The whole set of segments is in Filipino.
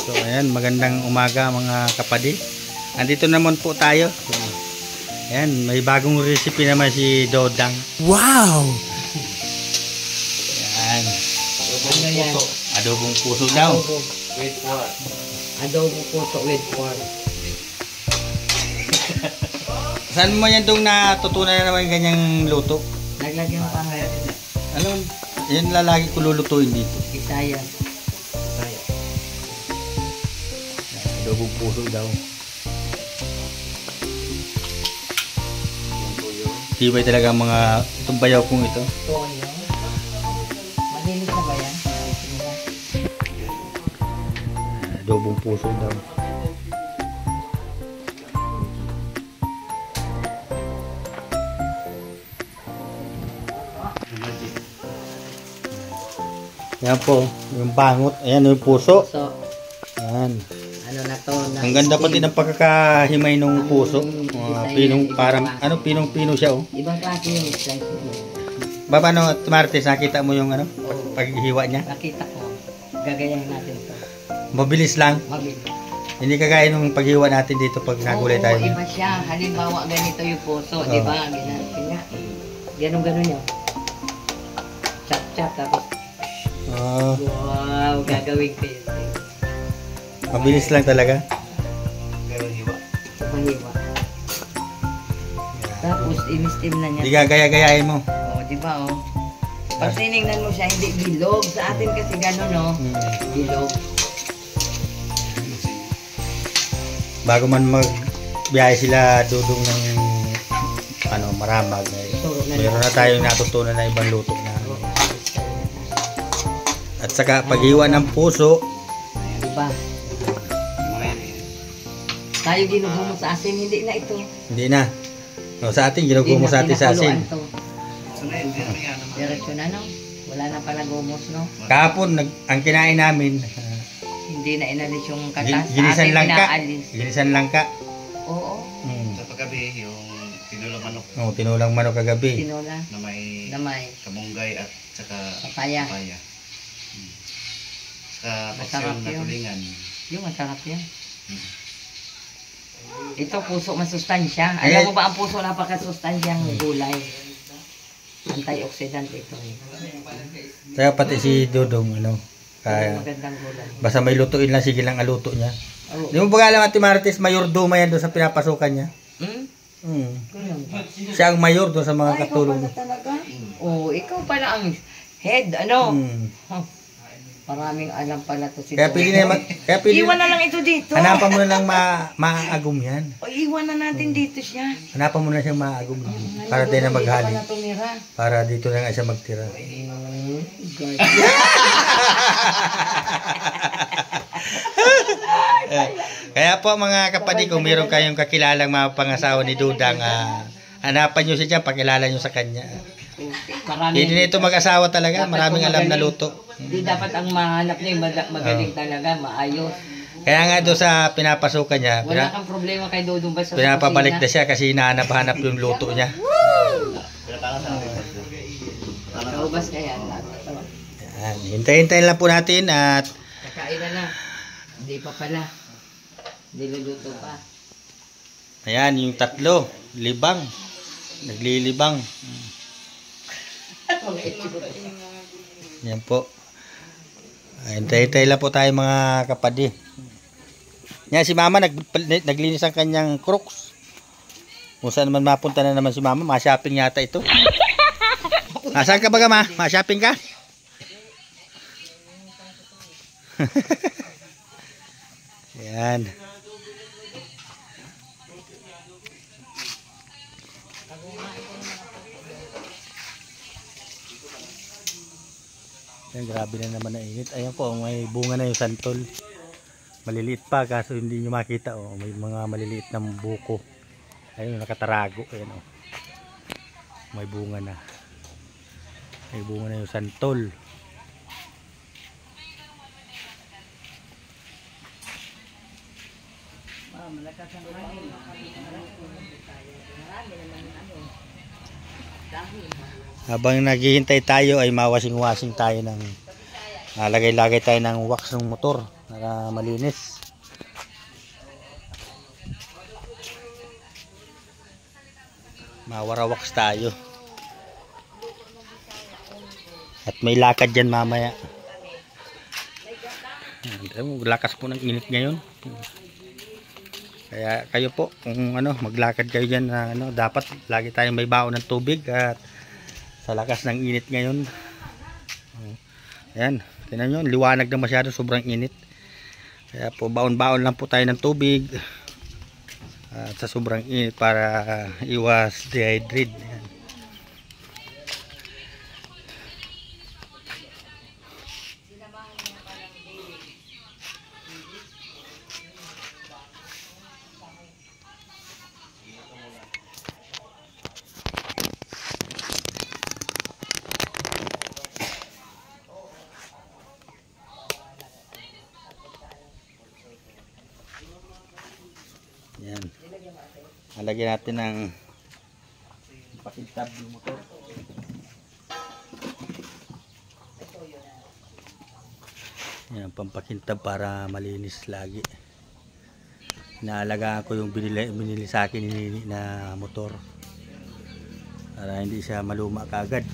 So ayan, magandang umaga mga kapatid. Andito naman po tayo. So, ayan, may bagong recipe naman si Dodang. Wow! Ayan. Ano yan? Adobong puso daw. With pork. Adobo puso with pork. Saan mo yan dong natutunan na naman ganyang luto? Naglagyan pa nga. Anong, yan lalagi ko lulutuin dito. Isaya. Adobong puso daw. Tibay talaga mga itong bayaw kong ito. Toyo. Malinis na ba yan? Adobong puso daw. Yan po, yung bangot. Ayan yung puso. So, Ayan. ano na to? Ang ganda pati ng pagkakahimay ng puso. Pinong parang, ano, pinong-pino siya oh. Ibang klase yung slice mo. Paano, Martes, nakita mo yung ano, paghihiwa niya? Nakita ko. Gagayahin natin ito. Mabilis lang. Mabilis. Hindi kagaya nung paghiwa natin dito pag nagulay tayo. Oo, iba siya. Halimbawa, ganito yung puso. Di ba? Ganun yun. Chop-chop. Tapos, wow, gagawin ko yun. Mabilis lang talaga. Mahiwa. Tapos, i-steam na niya. Hindi gagaya-gayahin mo. Oo, di ba oh? Pag tinignan mo siya, hindi bilog. Sa atin kasi gano'n, no? Bilog. Bago man magbiyahe sila dudong ng ano, Maramag. Mayroon na tayong natutunan na ibang luto na. At saka paghiwa ng puso. Diba? Tayo ginugumo sa asin, hindi na ito. Hindi na. No, sa atin, ginugumo sa atin sa asin. Diretso na, no? Wala na pala gumos, no? Kahapon, ang kinain namin, Hindi na inalis yung katas. ginisan langka. Ginisan langka. Oo. Sa paggabi, yung tinulang manok Oh, tinulang manok kagabi. Tinola. na may Na may kamunggay at saka papaya. Saka Masarap paksyon na yun. tulingan. Yung masarap yan. Ito, puso masustansya. Eh, Alam mo ba ang puso napakasustansyang gulay? Antioxidant ito. Kaya pati si Dodong, ano, kaya, Magandang gulay. basta may lutuin lang, sige lang aluto niya. Oo. Di mo ba alam, Ate Martes, mayordoma yan doon sa pinapasukan niya? Hmm? Ganun ba? Siya ang mayor doon sa mga katulong Ikaw niya. pala talaga? Oo, ikaw pala ang head, ano? Huh. Maraming alam pala to si Kaya pili na kaya pili, Iwan na lang ito dito. hanapan mo na lang maaagom yan. O, iwan na natin dito siya. Hanapan mo na siyang maaagom para tayo na maghali. Dito pala tumira. Para dito na nga siya magtira. God. Kaya po mga kapatid, kung meron kayong kakilalang mga pangasawa ni Dudang, hanapan nyo siya dyan, pakilala nyo sa kanya. Hindi na ito mag-asawa talaga, maraming alam na luto. Hindi dapat ang mahanap niya yung magaling talaga, maayos. Kaya nga doon sa pinapasukan niya, Wala kang problema kay Dodong ba sa pinapabalik na kusina? siya kasi hinahanap-hanap yung luto niya. Kaubas ka yan. Yan, hintayin lang po natin at Kakain na. Hindi pa pala. Niluluto pa. ayan yung tatlo, libang. Naglilibang. Yan po. Hintay-hintay lang po tayo mga kapatid. Yan si Mama naglinis ang kanyang crooks. Kung saan naman mapunta na naman si Mama, ma-shopping yata ito. Saan ka ba Ma? Ma-shopping ka? Yan. Yan, grabe na naman na init. Ayan po, may bunga na yung santol. Maliliit pa, kaso hindi nyo makita. Oh. May mga maliliit na buko. Ayun, nakatarago. Ayan, oh. May bunga na. May bunga na yung santol. Habang naghihintay tayo ay mawasing-wasing tayo ng lagay-lagay tayo ng wax ng motor para malinis. Mawarawax tayo. At may lakad dyan mamaya. Lakas po ng init ngayon. Kaya kayo po, kung maglakad kayo dyan, dapat lagi tayong may baon ng tubig at sa lakas ng init ngayon. Ayan, tingnan nyo, liwanag na masyado, sobrang init. Kaya po, baon-baon lang po tayo ng tubig at sa sobrang init para iwas dehydrate. Ayan. Yan. Alagyan natin ng pakintab yung motor. Yan, pampakintab para malinis lagi. Inaalagaan ko yung binili sa akin ni Nini na motor para hindi siya maluma kaagad.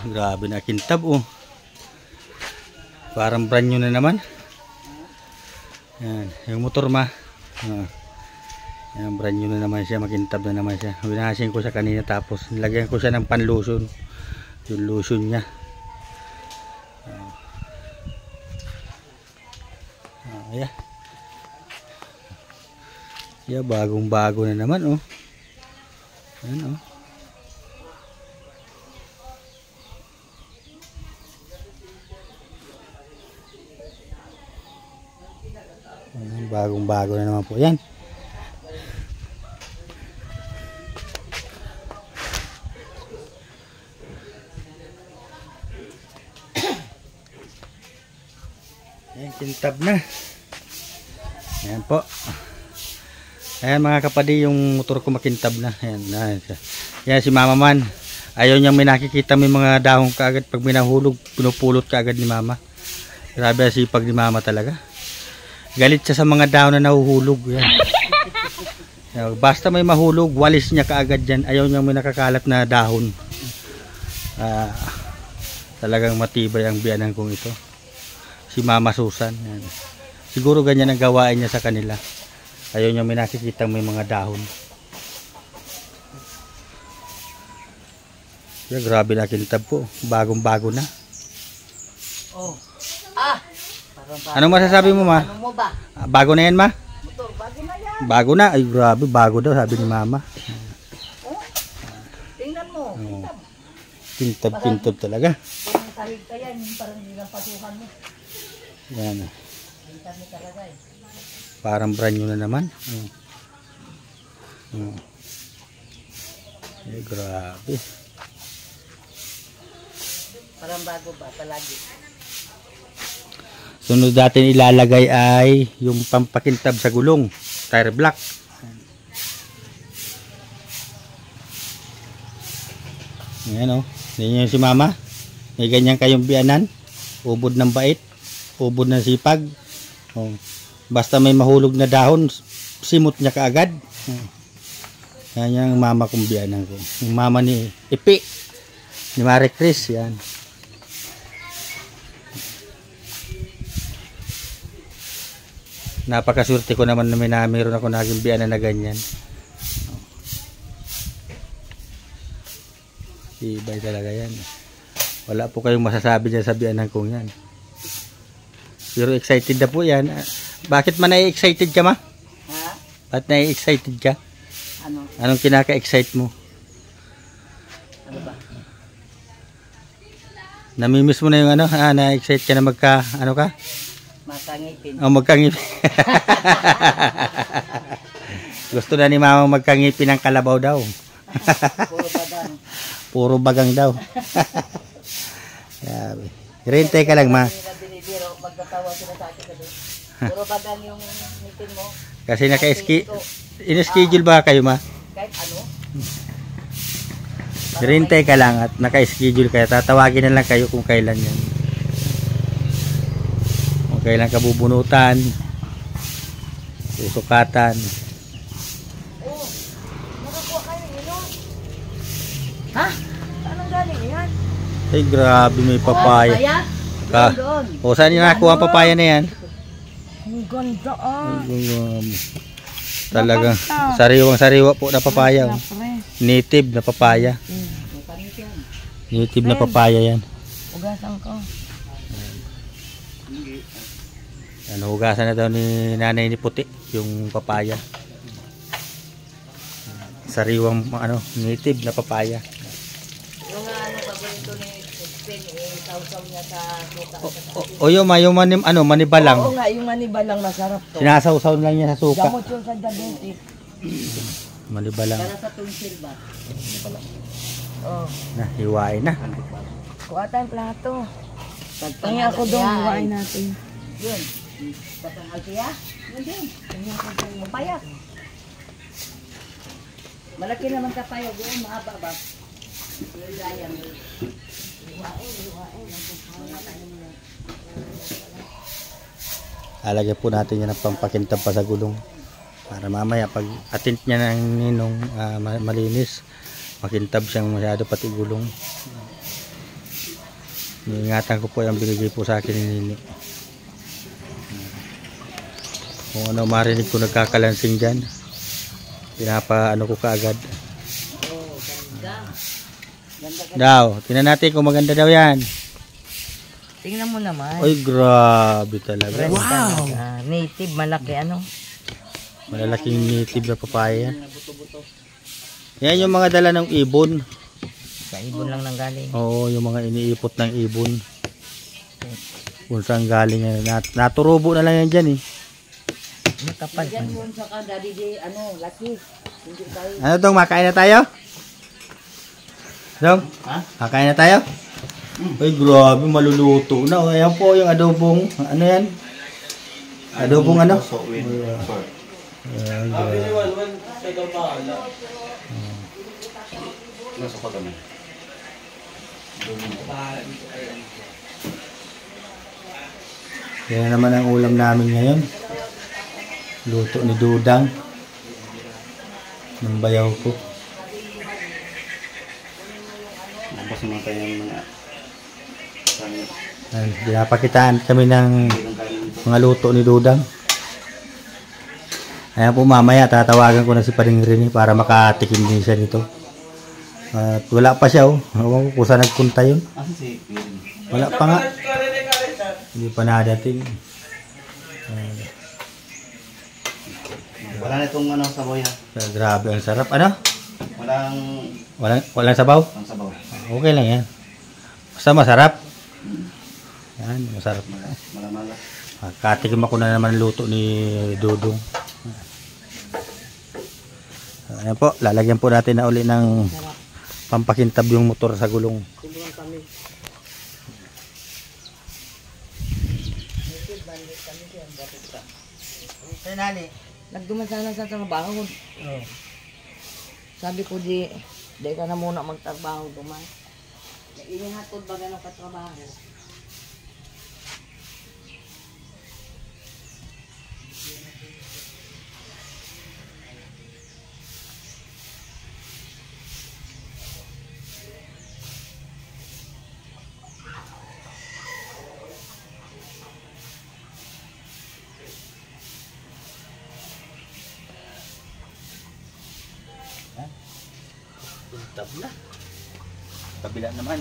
Grabe na kintab oh. Parang brand new na naman. Yan, yung motor ma. Yan, brand new na naman siya, makintab na naman siya. Winahasin ko siya kanina tapos nilagyan ko siya ng panlotion. Yung lotion niya. Ayan. Yeah, bagong bago na naman oh. Ayan oh. Bagong bago na naman po yan. Ayan, kintab na. Ayan po. Ayan mga kapadi, yung motor ko makintab na. Ayan, ayan siya. Ayan si Mama Man. Ayaw niyang may nakikita may mga dahon kaagad. Pag minahulog, pinupulot kaagad ni mama. Grabe ang sipag ni mama talaga. Galit siya sa mga dahon na nahuhulog. Yan. Basta may mahulog, walis niya kaagad yan. Ayaw niyang may nakakalat na dahon. Talagang matibay ang biyanan kong ito. Si Mama Susan. Yan. Siguro ganyan ang gawain niya sa kanila. Ayaw niyang may nakikita may mga dahon. Yeah, grabe na kintab po. Bagong-bago na. Oh. Anong masasabi mo, ma? Ano mo ba? Bago na yan, ma? Motor, bago na yan. Bago na. Ay, grabe. Bago daw, sabi ni mama. Oh. Tingnan mo. Oh. Kintab talaga. Kung sahig ka yan, parang hindi lang pasukan mo. Yan. Tingnan mo talaga eh. Parang brand new na naman. Eh, grabe. Parang bago ba? Palagi. Sunod natin ilalagay ay yung pampakintab sa gulong. Tire block. Ayan o. Yan yung si mama. May ganyan kayong biyanan. Ubod ng bait. Ubod ng sipag. Oh. Basta may mahulog na dahon, simot niya kaagad. Yan yung mama kong biyanan ko. Yung mama ni Ipi. Ni Marie Chris. Yan. Napakaswerte ko naman na mayroon ako naging biyanan na ganyan. Ibay talaga yan. Wala po kayong masasabi dyan sa biyanan kong yan. Pero excited na po yan. Bakit man na-excited ka, ma? Ha? Ba't na-excited ka? Ano? Anong kinaka-excite mo? Ano ba? Namimiss mo na yung ano? Na-excite ka na ano ka? Makangipin. Oh, magkangipin. Gusto na ni mama magkangipin ng kalabaw daw. Puro bagang. Puro bagang daw. Yabi. Rente ka lang, ma. Binibiro, magtatawa sila sa akin doon. Puro bagang yung meeting mo. Kasi in-schedule ba kayo, ma? Kahit ano. Rente ka lang at naka-schedule kayo. Tatawagin na lang kayo kung kailan yan. Kung kailan ka bubunutan, susukatan. Oh, nakakuha kayo yun. Ha? Anong galing yan? Ay, grabe, may papaya. Doon. O, saan yung nakakuha ang papaya na yan? Ang ganda ah. Talagang sariwang-sariwa po na papaya. Oh. Native na papaya. Native na papaya yan. Ugasan ko. Ano, hugasan na daw ni nanay ni Puti yung papaya. Sariwang native na papaya. Yung paborito ni Spain, sausaw niya sa suka. O yung manibalang. Oo nga, yung manibalang masarap to. Sinasawsaw lang niya sa suka. Gamot yun sa diabetes. Manibalang. Para sa tonsil ba? Oh. Na, hiwain na. Kuha tayong plato. Tingin ako doon, hiwain natin. Yun. Batang alpiya? Yun din. Tingin ako doon. Papaya. Malaki naman kapaya doon, mahaba ba? Hiwain. Alagyan po natin yan ng pampakintab pa sa gulong. Para mamaya pag atint niya ng ninong malinis, makintab siyang masyado pati gulong. Iingatan ko po yung binigay po sa akin ni Nini. Kung ano marinig ko nagkakalansing dyan, pinapaano ko kaagad. Oh, ganda. Daw, tingnan natin kung maganda daw yan. Tingnan mo naman. Ay, grabe talaga. Wow! Native, malaki ano? Malalaking native na papaya. Yan yung mga dala ng ibon. Sa ibon lang nang galing. Oo, yung mga iniipot ng ibon. Kung saan galing yan. Naturubo na lang yan dyan eh. Makapal. Yan yun sa kadali di, laki. Hindi tayo. Ano tong, makain na tayo? Dong? Ha? Makain na tayo? Ay, grabe, maluluto na. O, ayan po yung adobong, ano yan? Adobong ano? Ayan, grabe. Nasa pa kami. Yan na naman ang ulam namin ngayon. Luto ni Dudang. Ng bayaw ko. Tapos naman tayo ng mga Pinapakitaan kami ng mga luto ni Dudang. Ayan po, mamaya tatawagan ko na si Paring Rini para makatikim din siya nito. At wala pa siya, oh. Ewan ko kung saan nagpunta yun. si Wala pa nga. Hindi pa nadating. wala na itong sabaw yan. Grabe, ang sarap. Ano? Walang sabaw? Ang sabaw. Okay lang yan. Basta masarap. Yan, masarap. Malamala. Katikim ako na naman luto ni Dudong. Ayan po, lalagyan po natin na uli ng pampakintab yung motor sa gulong. Nagduman sana sa trabaho. Sabi ko di ka na muna magtrabaho duman. Inihatod ba ganun katrabaho? Tab na. Kabila naman.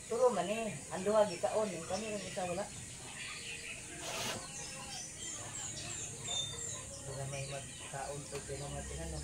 Turo man eh, anduha gikaon eh, kami rin isa wala. Wala may magkaon po pinamatinan.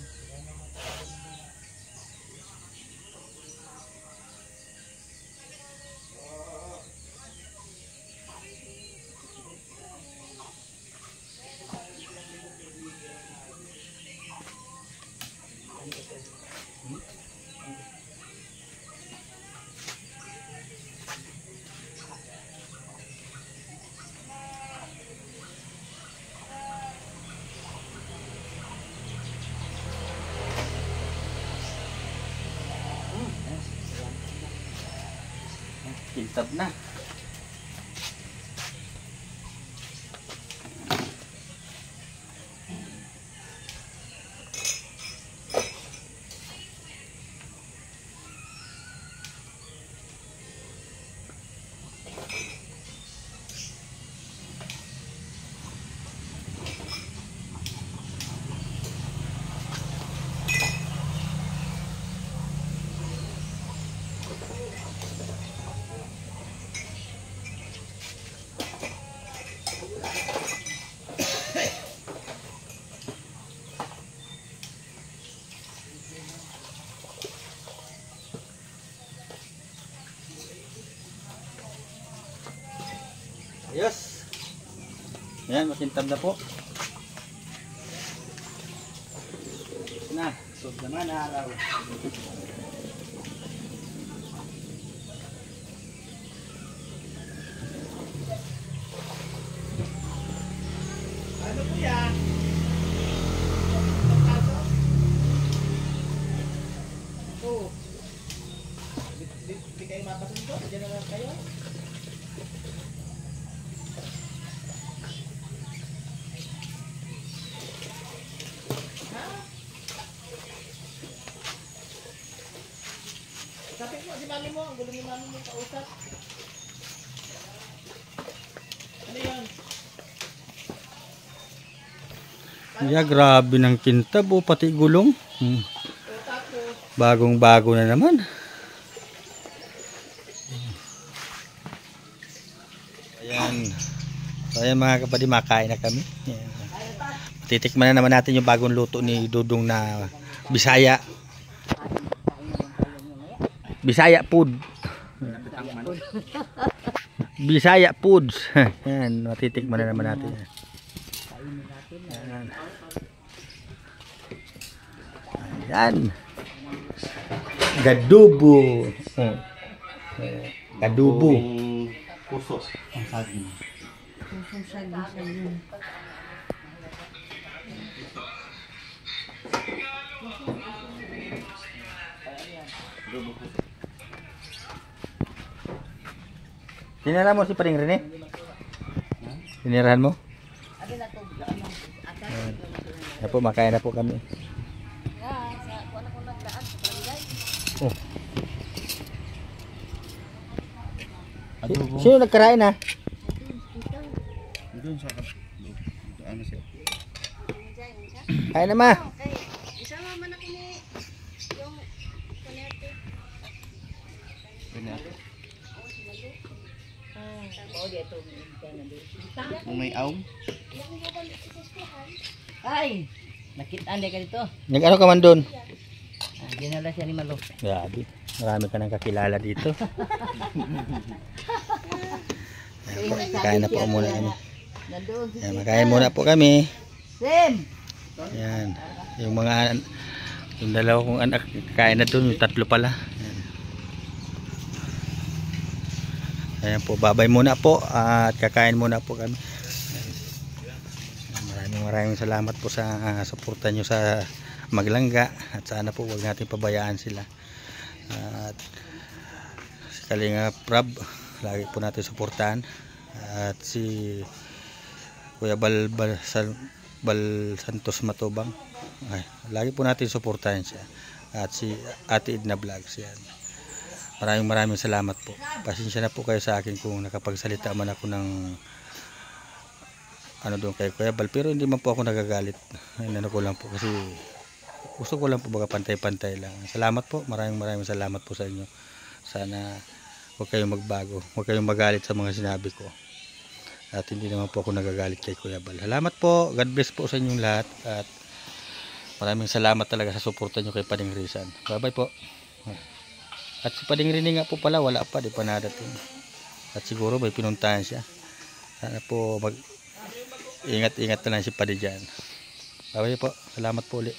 Kintab na. Ayos. Ayan, makintab na po. Na, sud naman na araw. Ano po yan? Oh. Di kayo mapasundo? Diyan na lang kayo? Yeah, grabe ng kintab o pati gulong. Bagong bago na naman. Ayan. So ayan mga kapatid, makain na kami. Ayan. Titikman na naman natin yung bagong luto ni Dudong na Bisaya. Bisaya food. Bisaya foods. Yan, matitikman na naman natin. Ayan. Ayan. Gadubo. Gadubo. Puso. Ang saging. Tinirahan mo si Paring Rene? Tinirahan mo? Ayan po, makain na po kami. Oh. Sino nagkarain ha? Doon sa ano siya? Kain na ma. Isama man ako ni yung kunete. Kung may aum? Ay, nakita ka dito. Nag-ano ka man doon? Ginala siya ni Malo. Grabe. Marami ka nang kakilala dito. Ayan po, kain na po muna kami. Nandoon si Ayan, makain muna po kami. Sim. Ayan. Yung dalawa kong anak, kain na doon. Yung tatlo pala. Ayan. Ayan po, babay muna po. At kakain muna po kami. Ayan. Maraming salamat po sa suporta nyo sa Maglangga. At sana po huwag natin pabayaan sila. At si Kalinga Prab, lagi po natin suportahan. At si Kuya Bal Santos Matubang, ay, lagi po natin suportahan siya. At si Ate Edna Vlogs yan. Maraming salamat po. Pasensya na po kayo sa akin kung nakapagsalita man ako ng ano doon kay Kuya Bal, pero hindi man po ako nagagalit. Ano ko lang po kasi gusto ko lang po baga pantay-pantay lang. Salamat po, maraming salamat po sa inyo. Sana huwag kayong magbago, huwag kayong magalit sa mga sinabi ko. At hindi naman po ako nagagalit kay Kuya Bal. Salamat po, God bless po sa inyong lahat. At maraming salamat talaga sa suporta nyo kay Pading Rizan. Bye bye po. At si Pading Rini nga po pala, wala pa, di pa nadating. At siguro may pinuntahan siya. Sana po ingat-ingat na lang si Pading dyan. Bye bye po, salamat po ulit.